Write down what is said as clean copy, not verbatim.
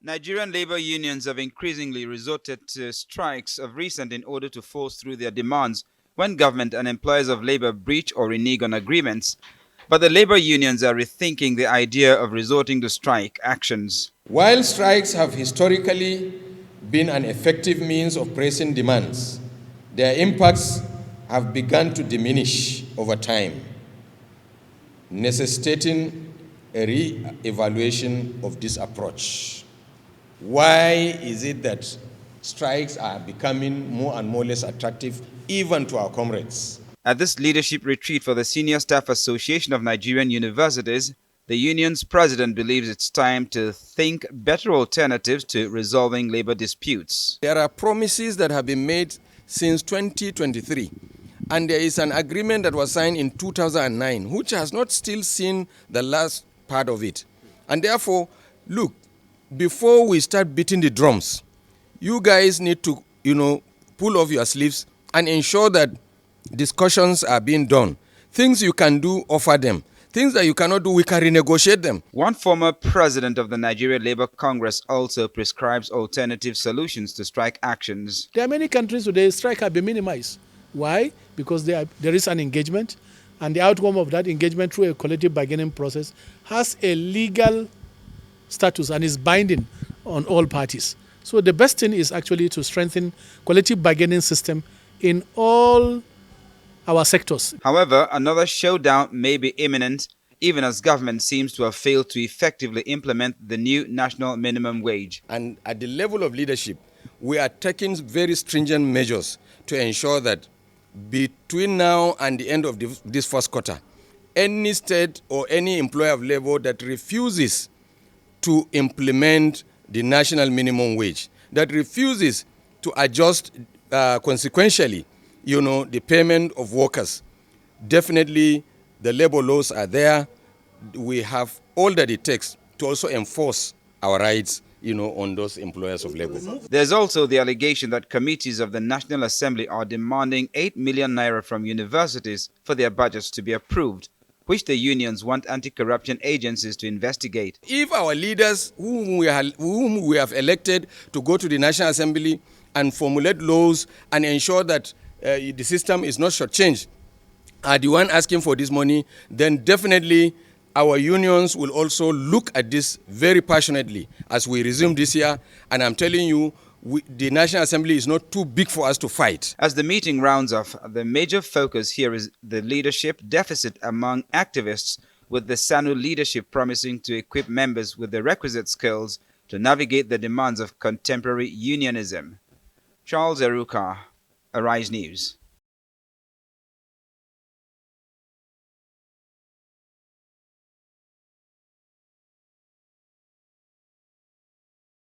Nigerian labor unions have increasingly resorted to strikes of recent in order to force through their demands when government and employers of labor breach or renege on agreements. But the labor unions are rethinking the idea of resorting to strike actions. While strikes have historically been an effective means of pressing demands, their impacts have begun to diminish over time, necessitating a re-evaluation of this approach. Why is it that strikes are becoming more and more less attractive even to our comrades? At this leadership retreat for the Senior Staff Association of Nigerian Universities, the union's president believes it's time to think better alternatives to resolving labor disputes. There are promises that have been made since 2023, and there is an agreement that was signed in 2009, which has not still seen the last part of it. And therefore, look, before we start beating the drums, you guys need to, pull off your sleeves and ensure that discussions are being done. Things you can do, offer them. Things that you cannot do, we can renegotiate them. One former president of the Nigeria Labour Congress also prescribes alternative solutions to strike actions. There are many countries today, strike have been minimized. Why? Because there is an engagement, and the outcome of that engagement through a collective bargaining process has a legal status and is binding on all parties. So the best thing is actually to strengthen collective bargaining system in all our sectors. However, another showdown may be imminent, even as government seems to have failed to effectively implement the new national minimum wage. And at the level of leadership, we are taking very stringent measures to ensure that between now and the end of this first quarter, any state or any employer of labor that refuses to implement the national minimum wage, that refuses to adjust consequentially, the payment of workers, definitely the labor laws are there. We have all that it takes to also enforce our rights, on those employers of labor. There's also the allegation that committees of the National Assembly are demanding 8 million naira from universities for their budgets to be approved, which the unions want anti-corruption agencies to investigate. If our leaders, whom we have elected to go to the National Assembly and formulate laws and ensure that the system is not shortchanged, are the one asking for this money, then definitely our unions will also look at this very passionately as we resume this year. And I'm telling you, the National Assembly is not too big for us to fight. As the meeting rounds off, the major focus here is the leadership deficit among activists, with the Ssanu leadership promising to equip members with the requisite skills to navigate the demands of contemporary unionism. Charles Eruka, Arise News.